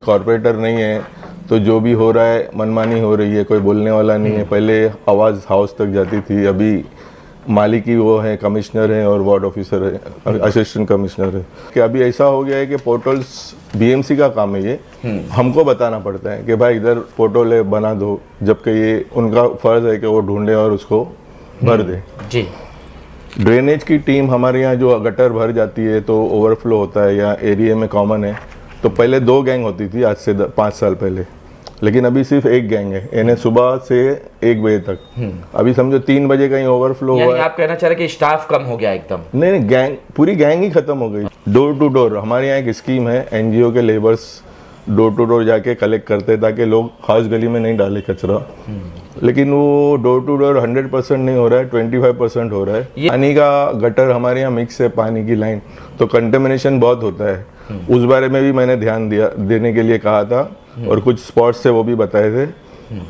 Corporator नहीं है तो जो भी हो रहा है मनमानी हो रही है, कोई बोलने वाला नहीं है। पहले आवाज़ हाउस तक जाती थी, अभी माली की वो है, कमिश्नर है और वार्ड ऑफिसर है, असिस्टेंट कमिश्नर है। कि अभी ऐसा हो गया है कि पोर्टल्स बीएमसी का काम है, ये हमको बताना पड़ता है कि भाई इधर पोर्टल है बना दो, जबकि ये उनका फर्ज है कि वो ढूंढे और उसको भर दे। जी। ड्रेनेज की टीम हमारे यहाँ जो गटर भर जाती है तो ओवरफ्लो होता है या एरिया में कॉमन है, तो पहले 2 गैंग होती थी आज से 5 साल पहले, लेकिन अभी सिर्फ 1 गैंग है, यानी सुबह से 1 बजे तक। अभी समझो 3 बजे कहीं ओवरफ्लो हुआ है। आप कहना चाह रहे कि स्टाफ कम हो गया एकदम? नहीं, गैंग पूरी गैंग ही खत्म हो गई। डोर टू डोर हमारे यहाँ एक स्कीम है, एनजीओ के लेबर्स डोर टू डोर जाके कलेक्ट करते ताकि लोग हाउस गली में नहीं डाले कचरा, लेकिन वो डोर टू डोर 100% नहीं हो रहा है, 25% हो रहा है। पानी का गटर हमारे यहाँ मिक्स है, पानी की लाइन, तो कंटेमिनेशन बहुत होता है। उस बारे में भी मैंने ध्यान देने के लिए कहा था और कुछ स्पॉट्स से वो भी बताए थे।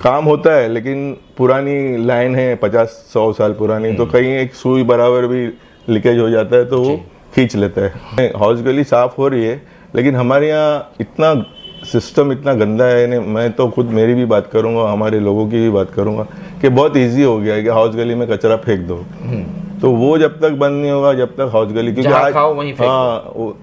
काम होता है, लेकिन पुरानी लाइन है 50-100 साल पुरानी, तो कहीं एक सुई बराबर भी लीकेज हो जाता है तो वो खींच लेता है। हाउस गली साफ हो रही है, लेकिन हमारे यहाँ इतना सिस्टम इतना गंदा है। मैं तो खुद मेरी भी बात करूंगा, हमारे लोगों की भी बात करूंगा कि बहुत इजी हो गया है कि हाउस गली में कचरा फेंक दो, तो वो जब तक बंद नहीं होगा जब तक हाउस गली, क्योंकि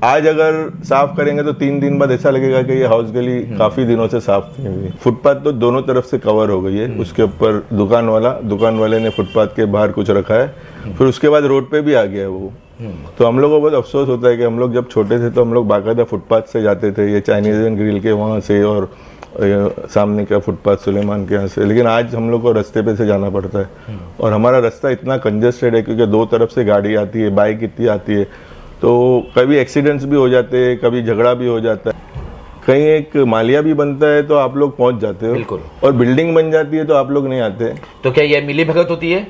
आज अगर साफ करेंगे तो 3 दिन बाद ऐसा लगेगा कि ये हाउस गली काफी दिनों से साफ नहीं हुई। फुटपाथ तो दोनों तरफ से कवर हो गई है, उसके ऊपर दुकान वाले ने फुटपाथ के बाहर कुछ रखा है, फिर उसके बाद रोड पे भी आ गया है वो। तो हम लोग को बहुत अफसोस होता है कि हम लोग जब छोटे थे तो हम लोग बाकायदा फुटपाथ से जाते थे, ये चाइनीज ग्रिल के वहाँ से और सामने का फुटपाथ सुलेमान के यहाँ से, लेकिन आज हम लोग को रास्ते पे से जाना पड़ता है और हमारा रास्ता इतना कंजेस्टेड है क्योंकि 2 तरफ से गाड़ी आती है, बाइक इतनी आती है, तो कभी एक्सीडेंट्स भी हो जाते हैं, कभी झगड़ा भी हो जाता है। कहीं एक मालिया भी बनता है तो आप लोग पहुंच जाते हो, और बिल्डिंग बन जाती है तो आप लोग नहीं आते। तो क्या ये मिली भगत होती है?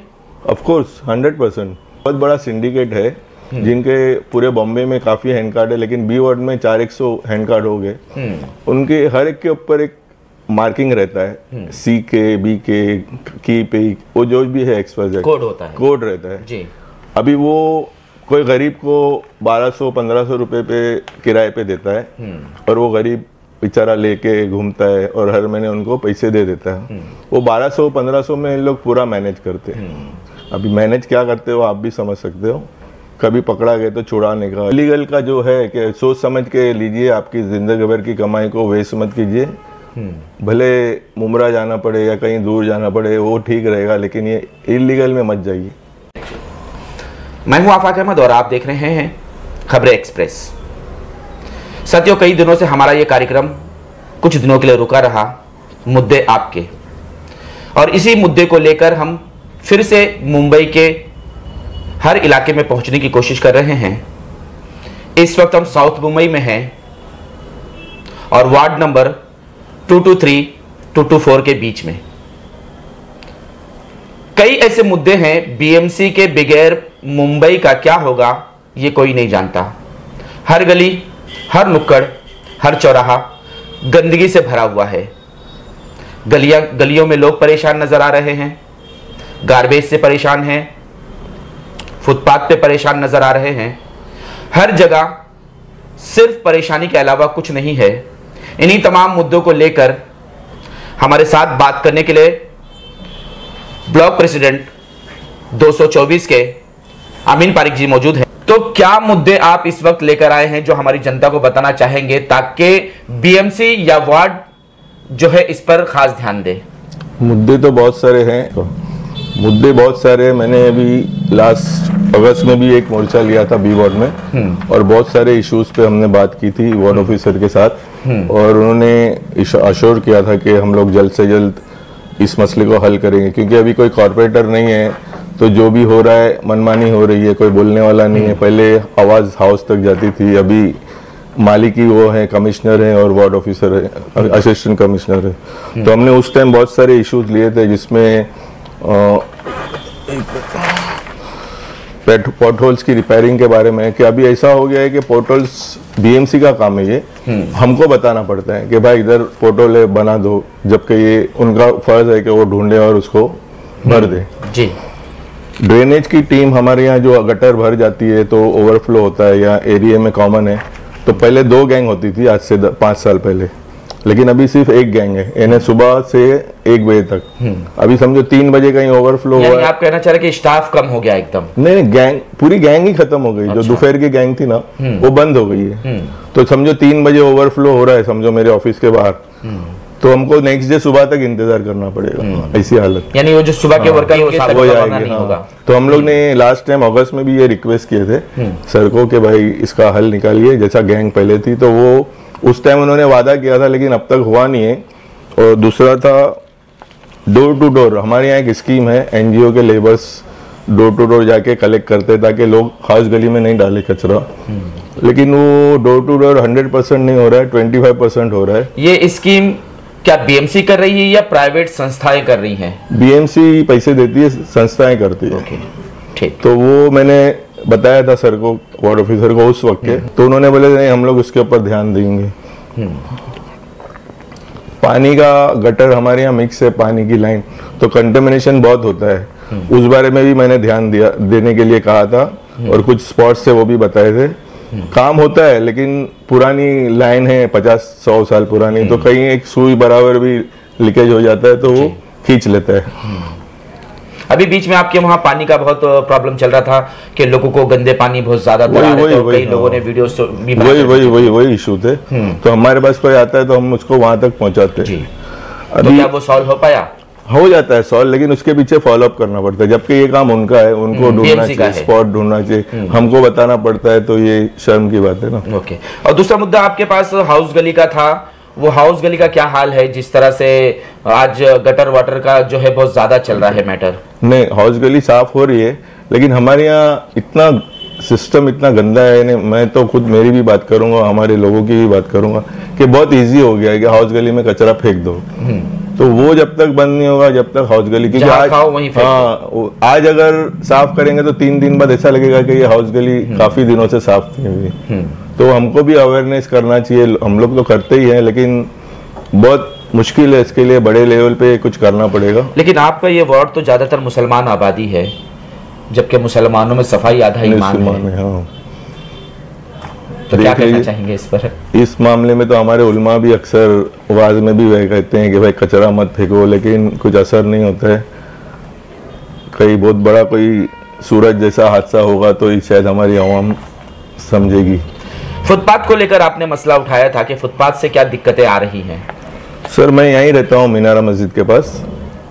ऑफकोर्स 100%। बहुत बड़ा सिंडिकेट है जिनके पूरे बॉम्बे में काफी हैंड कार्ड है, लेकिन बी वार्ड में 400 हैंड कार्ड हो गए। उनके हर एक के ऊपर एक मार्किंग रहता है, सी के, बी के, की पे, वो जो भी है XYZ कोड होता है, कोड रहता है जी। अभी वो कोई गरीब को 1200-1500 रुपए पे किराए पे देता है और वो गरीब बेचारा लेके घूमता है और हर महीने उनको पैसे दे देता है। वो 1200-1500 में इन लोग पूरा मैनेज करते हैं। अभी मैनेज क्या करते हो आप भी समझ सकते हो, कभी पकड़ा गए तो छुड़ाने का। इलीगल का जो है कि सोच समझ के लीजिए, आपकी जिंदगी भर की कमाई को वेस्ट मत कीजिए, भले मुमरा जाना पड़े या कहीं दूर जाना पड़े वो ठीक रहेगा, लेकिन ये इलीगल में मत जाइए। मैं हूं आफाक अहमद और आप देख रहे हैं खबरें एक्सप्रेस। साथियों, कई दिनों से हमारा ये कार्यक्रम कुछ दिनों के लिए रुका रहा, मुद्दे आपके, और इसी मुद्दे को लेकर हम फिर से मुंबई के हर इलाके में पहुंचने की कोशिश कर रहे हैं। इस वक्त हम साउथ मुंबई में हैं और वार्ड नंबर 223, 224 के बीच में कई ऐसे मुद्दे हैं, बीएमसी के बगैर मुंबई का क्या होगा ये कोई नहीं जानता। हर गली, हर नुक्कड़, हर चौराहा गंदगी से भरा हुआ है। गलियों में लोग परेशान नजर आ रहे हैं, गार्बेज से परेशान हैं, फुटपाथ पे परेशान नजर आ रहे हैं। हर जगह सिर्फ परेशानी के अलावा कुछ नहीं है। इन्हीं तमाम मुद्दों को लेकर हमारे साथ बात करने के लिए ब्लॉक प्रेसिडेंट 224 के अमीन पारिक जी मौजूद हैं। तो क्या मुद्दे आप इस वक्त लेकर आए हैं जो हमारी जनता को बताना चाहेंगे ताकि बीएमसी या वार्ड जो है इस पर खास ध्यान दे? मुद्दे तो बहुत सारे हैं, मैंने अभी लास्ट अगस्त में भी एक मोर्चा लिया था बी वार्ड में और बहुत सारे इश्यूज पे हमने बात की थी वार्ड ऑफिसर के साथ, और उन्होंने अश्योर किया था कि हम लोग जल्द से जल्द इस मसले को हल करेंगे, क्योंकि अभी कोई कॉर्पोरेटर नहीं है तो जो भी हो रहा है मनमानी हो रही है, कोई बोलने वाला नहीं है। पहले आवाज़ हाउस तक जाती थी, अभी माली की वो है, कमिश्नर है और वार्ड ऑफिसर है, असिस्टेंट कमिश्नर है। तो हमने उस टाइम बहुत सारे इश्यूज लिए थे जिसमें पोर्ट होल्स की रिपेयरिंग के बारे में, कि अभी ऐसा हो गया है कि पोर्ट होल्स बीएमसी का काम है, ये हमको बताना पड़ता है कि भाई इधर पोर्ट होल है बना दो, जबकि ये उनका फर्ज है कि वो ढूंढे और उसको भर दे। जी। ड्रेनेज की टीम हमारे यहाँ जो गटर भर जाती है तो ओवरफ्लो होता है या एरिया में कॉमन है, तो पहले 2 गैंग होती थी आज से 5 साल पहले, लेकिन अभी सिर्फ एक गैंग है, यानी सुबह से 1 बजे तक। अभी समझो 3 बजे कहीं ओवरफ्लो हुआ है। आप कहना चाह रहे कि स्टाफ कम हो गया एकदम? नहीं, गैंग पूरी गैंग ही खत्म हो गई। जो दोपहर की गैंग थी ना वो बंद हो गई है। तो समझो 3 बजे ओवरफ्लो हो रहा है समझो मेरे ऑफिस के बाहर, तो हमको नेक्स्ट डे सुबह तक इंतजार करना पड़ेगा। ऐसी हालत, यानी वो जो सुबह के वर्कर वो आएंगे। तो हम लोग ने लास्ट टाइम अगस्त में भी ये रिक्वेस्ट किए थे सर को कि भाई इसका हल निकालिए, जैसा गैंग पहले थी। तो वो उस टाइम उन्होंने वादा किया था लेकिन अब तक हुआ नहीं है। और दूसरा था डोर टू डोर। हमारे यहाँ एक स्कीम है, एनजीओ के लेबर्स डोर टू डोर जाके कलेक्ट करते ताकि लोग हाउस गली में नहीं डाले कचरा। लेकिन वो डोर टू डोर 100% नहीं हो रहा है, 25% हो रहा है। ये स्कीम क्या बीएमसी कर रही है या प्राइवेट संस्थाएं कर रही हैं? बीएमसी पैसे देती है, संस्थाएं करती है। ठीक। तो वो मैंने बताया था सर को, वार्ड ऑफिसर को उस वक्त के, तो उन्होंने बोले नहीं हम लोग उसके ऊपर ध्यान देंगे। पानी का गटर हमारे यहाँ मिक्स है, पानी की लाइन, तो कंटेमिनेशन बहुत होता है। उस बारे में भी मैंने ध्यान देने के लिए कहा था और कुछ स्पॉट्स से वो भी बताए थे। काम होता है लेकिन पुरानी लाइन है 50-100 साल पुरानी, तो कहीं एक सुई बराबर भी लीकेज हो जाता है तो वो खींच लेता है। अभी बीच में आपके वहाँ पानी का बहुत प्रॉब्लम चल रहा था कि लोगों को गंदे पानी बहुत ज्यादा कई लोगों ने वीडियोस भी वही इशू थे। तो हमारे पास कोई आता है तो हम उसको वहां तक पहुंचाते हैं। तो क्या वो सॉल्व हो पाया? हो जाता है सॉल्व, लेकिन उसके पीछे फॉलो अप करना पड़ता है। जबकि ये काम उनका है, उनको ढूंढना चाहिए, स्पॉट ढूंढना चाहिए, हमको बताना पड़ता है, तो ये शर्म की बात है ना। ओके। और दूसरा मुद्दा आपके पास हाउस गली का था, वो हाउस गली का क्या हाल है? जिस तरह से आज गटर वाटर का जो है बहुत ज्यादा चल रहा है मैटर। नहीं, हाउस गली साफ हो रही है लेकिन हमारे यहाँ इतना सिस्टम इतना गंदा है। मैं तो खुद मेरी भी बात करूंगा, हमारे लोगों की भी बात करूंगा कि बहुत इजी हो गया है कि हाउस गली में कचरा फेंक दो। तो वो जब तक बंद नहीं होगा जब तक हाउस गली, क्योंकि आज अगर साफ करेंगे तो 3 दिन बाद ऐसा लगेगा कि ये हाउस गली काफी दिनों से साफ नहीं हुई। तो हमको भी अवेयरनेस करना चाहिए। हम लोग तो करते ही हैं लेकिन बहुत मुश्किल है, इसके लिए बड़े लेवल पे कुछ करना पड़ेगा। लेकिन आपका ये वार्ड तो ज्यादातर मुसलमान आबादी है, जबकि मुसलमानों में सफाई आधा ईमान है। हाँ। तो क्या कहना चाहेंगे इस पर? इस मामले में तो हमारे उलमा भी अक्सर आवाज में भी वह कहते हैं कि भाई कचरा मत फेंको, लेकिन कुछ असर नहीं होता है। कहीं बहुत बड़ा कोई सूरज जैसा हादसा होगा तो शायद हमारी आवाम समझेगी। फुटपाथ को लेकर आपने मसला उठाया था कि फुटपाथ से क्या दिक्कतें आ रही हैं? सर मैं यहीं रहता हूँ मीनारा मस्जिद के पास।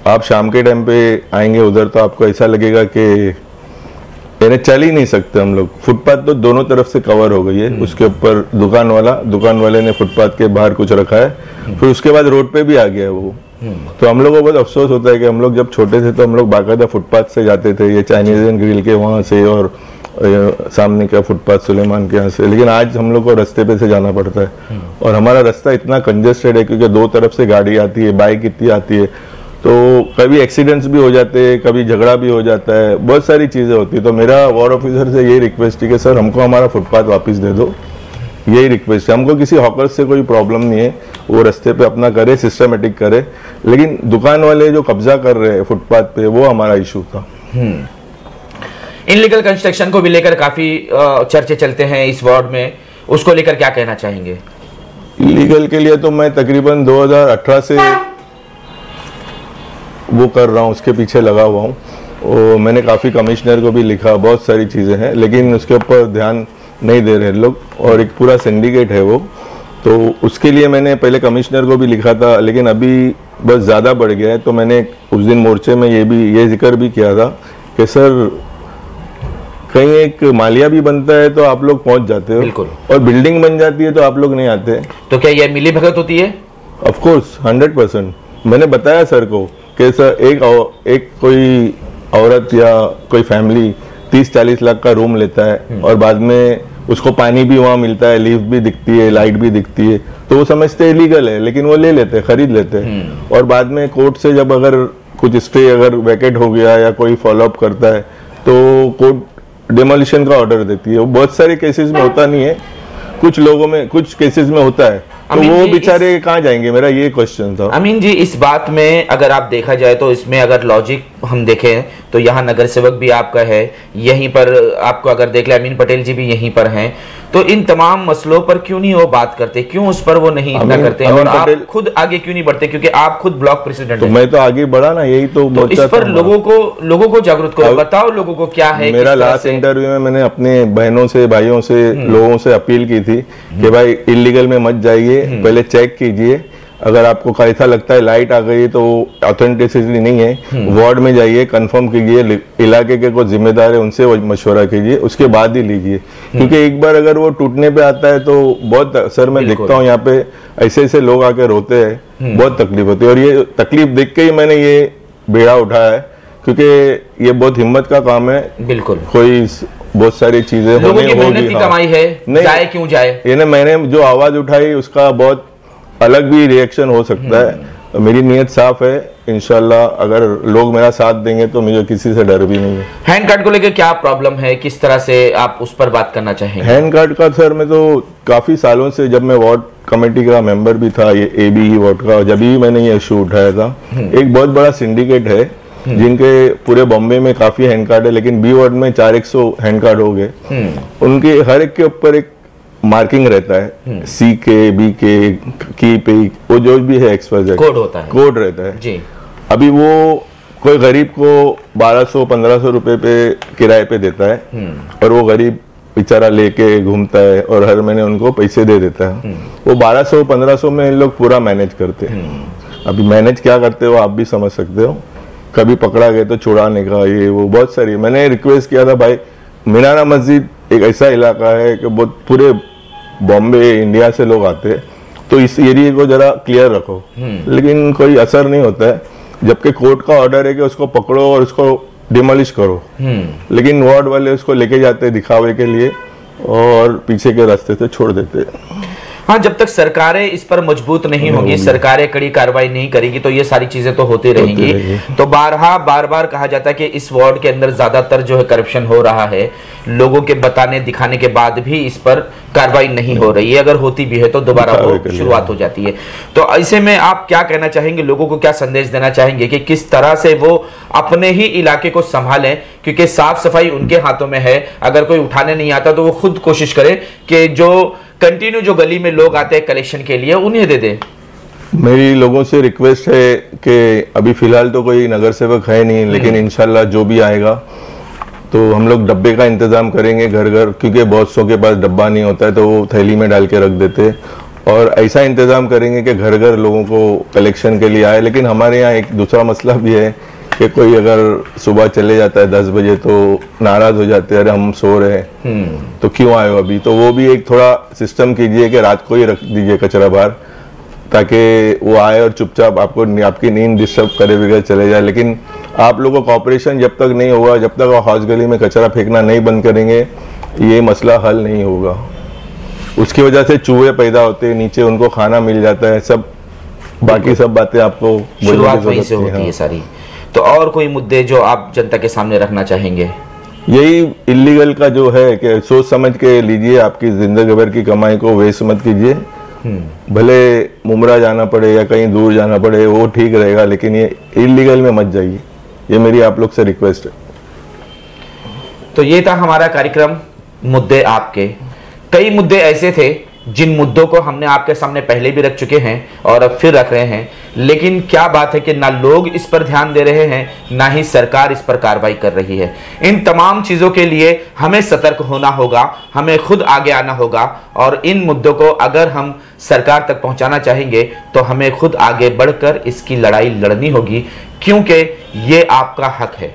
आप शाम के टाइम पे आएंगे उधर तो आपको ऐसा लगेगा कि चल ही नहीं सकते हम लोग। फुटपाथ तो दोनों तरफ से कवर हो गई है। उसके ऊपर दुकान वाले ने फुटपाथ के बाहर कुछ रखा है, फिर उसके बाद रोड पे भी आ गया है वो। तो हम लोग को बहुत अफसोस होता है कि हम लोग जब छोटे थे तो हम लोग बाकायदा फुटपाथ से जाते थे, ये चाइनीज ग्रिल के वहाँ से और सामने का फुटपाथ सुलेमान के यहाँ से, लेकिन आज हम लोग को रास्ते पे से जाना पड़ता है। और हमारा रास्ता इतना कंजेस्टेड है क्योंकि 2 तरफ से गाड़ी आती है, बाइक इतनी आती है, तो कभी एक्सीडेंट्स भी हो जाते हैं, कभी झगड़ा भी हो जाता है, बहुत सारी चीज़ें होती है। तो मेरा वार्ड ऑफिसर से यही रिक्वेस्ट है कि सर हमको हमारा फुटपाथ वापस दे दो। यही रिक्वेस्ट है। हमको किसी हॉकर से कोई प्रॉब्लम नहीं है, वो रास्ते पे अपना करे, सिस्टमेटिक करे, लेकिन दुकान वाले जो कब्जा कर रहे हैं फुटपाथ पे वो हमारा इशू था। इनलीगल कंस्ट्रक्शन को भी लेकर काफी चर्चे चलते हैं इस वार्ड में, उसको लेकर क्या कहना चाहेंगे? इलीगल के लिए तो मैं तकरीबन 2018 से वो कर रहा हूँ, उसके पीछे लगा हुआ हूँ। और मैंने काफ़ी कमिश्नर को भी लिखा, बहुत सारी चीज़ें हैं, लेकिन उसके ऊपर ध्यान नहीं दे रहे लोग। और एक पूरा सिंडिकेट है वो, तो उसके लिए मैंने पहले कमिश्नर को भी लिखा था, लेकिन अभी बस ज़्यादा बढ़ गया है। तो मैंने उस दिन मोर्चे में ये जिक्र भी किया था कि सर कहीं एक मालिया भी बनता है तो आप लोग पहुंच जाते हो, बिल्कुल, और बिल्डिंग बन जाती है तो आप लोग नहीं आते। तो क्या ये मिली भगत होती है? Of course 100%। मैंने बताया सर को कि सर एक कोई औरत या कोई फैमिली 30-40 लाख का रूम लेता है और बाद में उसको पानी भी वहाँ मिलता है, लिफ्ट भी दिखती है, लाइट भी दिखती है, तो वो समझते इलीगल है, लेकिन वो ले लेते हैं, खरीद लेते हैं। और बाद में कोर्ट से जब अगर कुछ स्टे अगर वैकेट हो गया या कोई फॉलोअप करता है तो कोर्ट डिमोलिशन का ऑर्डर देती है। वो बहुत सारे केसेस में होता नहीं है, कुछ लोगों में, कुछ केसेस में होता है, तो वो बेचारे कहाँ जाएंगे, मेरा ये क्वेश्चन था। अमीन जी, इस बात में अगर आप देखा जाए तो इसमें अगर लॉजिक हम देखें तो यहाँ नगर सेवक भी आपका है, यहीं पर आपको अगर देख ले अमीन पटेल जी भी यहीं पर हैं, तो इन तमाम मसलों पर क्यों नहीं वो बात करते, क्यों उस पर वो नहीं इतना करते, और आप खुद आगे क्यों नहीं बढ़ते, क्योंकि आप खुद ब्लॉक प्रेसिडेंट हैं। मैं तो आगे बढ़ा ना, यही तो इस पर लोगों को जागरूक करो, बताओ लोगों को क्या है। मेरा लास्ट इंटरव्यू में मैंने अपने बहनों से, भाइयों से, लोगों से अपील की थी कि भाई इलीगल में मत जाइए, पहले चेक कीजिए, अगर आपको ऐसा लगता है लाइट आ गई तो ऑथेंटिसिटी नहीं है, वार्ड में जाइए, कंफर्म कीजिए, इलाके के कोई जिम्मेदार है उनसे मशवरा कीजिए, उसके बाद ही लीजिए, क्योंकि एक बार अगर वो टूटने पे आता है तो बहुत सर मैं देखता हूँ यहाँ पे ऐसे ऐसे लोग आके रोते हैं, बहुत तकलीफ होती है, और ये तकलीफ देख के ही मैंने ये बेड़ा उठाया है, क्योंकि ये बहुत हिम्मत का काम है। बिल्कुल, कोई बहुत सारी चीजें लोगों की मेहनत की कमाई है, जाए क्यों जाए, ये ना मैंने जो आवाज उठाई उसका बहुत अलग भी रिएक्शन हो सकता है। मेरी नीयत साफ है, इंशाल्लाह अगर लोग मेरा साथ देंगे तो मुझे किसी से डर भी नहीं है। हैंड कार्ड को लेकर क्या प्रॉब्लम है, किस तरह से आप उस पर बात करना चाहेंगे? हैंड कार्ड का सर मैं तो काफी सालों से, जब मैं वार्ड कमेटी का मेंबर भी था, ये एबी वार्ड का, जब भी मैंने ये इशू उठाया था, एक बहुत बड़ा सिंडिकेट है जिनके पूरे बॉम्बे में काफी हैंड कार्ड है, लेकिन बी वार्ड में 400 हैंड कार्ड हो गए। उनके हर एक के ऊपर एक मार्किंग रहता है, सी के, बी के, की पे, वो जो भी है XYZ कोड होता है, कोड रहता है जी। अभी वो कोई गरीब को 1200-1500 रुपए पे किराए पे देता है, और वो गरीब बेचारा लेके घूमता है और हर महीने उनको पैसे दे देता है। वो 1200-1500 में इन लोग पूरा मैनेज करते हैं। अभी मैनेज क्या करते हो आप भी समझ सकते हो, कभी पकड़ा गए तो छुड़ाने का, ये वो बहुत सारी। मैंने रिक्वेस्ट किया था भाई, मीनारा मस्जिद एक ऐसा इलाका है कि बहुत पूरे बॉम्बे इंडिया से लोग आते हैं, तो इस एरिया को जरा क्लियर रखो, लेकिन कोई असर नहीं होता है, जबकि कोर्ट का ऑर्डर है कि उसको पकड़ो और उसको डिमोलिश करो, लेकिन वार्ड वाले उसको लेके जाते हैं दिखावे के लिए और पीछे के रास्ते से छोड़ देते हैं। हाँ, जब तक सरकारें इस पर मजबूत नहीं होंगी, सरकारें कड़ी कार्रवाई नहीं करेगी, तो ये सारी चीजें तो होती रहेंगी। तो बार बार कहा जाता है कि इस वार्ड के अंदर ज्यादातर जो है करप्शन हो रहा है, लोगों के बताने दिखाने के बाद भी इस पर कार्रवाई नहीं हो रही है, अगर होती भी है तो दोबारा वो शुरुआत हो जाती है। तो ऐसे में आप क्या कहना चाहेंगे, लोगों को क्या संदेश देना चाहेंगे कि किस तरह से वो अपने ही इलाके को संभालें, क्योंकि साफ सफाई उनके हाथों में है। अगर कोई उठाने नहीं आता तो वो खुद कोशिश करे कि जो कंटिन्यू जो गली में लोग आते हैं कलेक्शन के लिए उन्हें दे दे। मेरी लोगों से रिक्वेस्ट है कि अभी फिलहाल तो कोई नगर सेवक है नहीं, लेकिन इंशाल्लाह जो भी आएगा तो हम लोग डब्बे का इंतजाम करेंगे घर घर, क्योंकि बहुत सौ के पास डब्बा नहीं होता है तो वो थैली में डाल के रख देते, और ऐसा इंतजाम करेंगे कि घर घर लोगों को कलेक्शन के लिए आए। लेकिन हमारे यहाँ एक दूसरा मसला भी है कि कोई अगर सुबह चले जाता है 10 बजे तो नाराज हो जाते हैं, अरे हम सो रहे हैं तो क्यों आए हो अभी। तो वो भी एक थोड़ा सिस्टम कीजिए कि रात को ही रख दीजिए कचरा बाहर, ताकि वो आए और चुपचाप आपकी नींद डिस्टर्ब करे बगैर चले जाए। लेकिन आप लोगों का ऑपरेशन जब तक नहीं होगा, जब तक हौज गली में कचरा फेंकना नहीं बंद करेंगे, ये मसला हल नहीं होगा। उसकी वजह से चूहे पैदा होते हैं नीचे, उनको खाना मिल जाता है, सब बाकी सब बातें आपको शुरुआत वहीं से होती है सारी। तो और कोई मुद्दे जो आप जनता के सामने रखना चाहेंगे? यही इलीगल का जो है कि सोच समझ के लीजिए, आपकी जिंदगी भर की कमाई को वेस्ट मत कीजिए, भले मुमरा जाना पड़े या कहीं दूर जाना पड़े वो ठीक रहेगा, लेकिन ये इलीगल में मत जाइए, ये मेरी आप लोग से रिक्वेस्ट है। तो ये था हमारा कार्यक्रम मुद्दे आपके। कई मुद्दे ऐसे थे जिन मुद्दों को हमने आपके सामने पहले भी रख चुके हैं और अब फिर रख रहे हैं, लेकिन क्या बात है कि ना लोग इस पर ध्यान दे रहे हैं, ना ही सरकार इस पर कार्रवाई कर रही है। इन तमाम चीजों के लिए हमें सतर्क होना होगा, हमें खुद आगे आना होगा, और इन मुद्दों को अगर हम सरकार तक पहुंचाना चाहेंगे तो हमें खुद आगे बढ़कर इसकी लड़ाई लड़नी होगी, क्योंकि ये आपका हक है।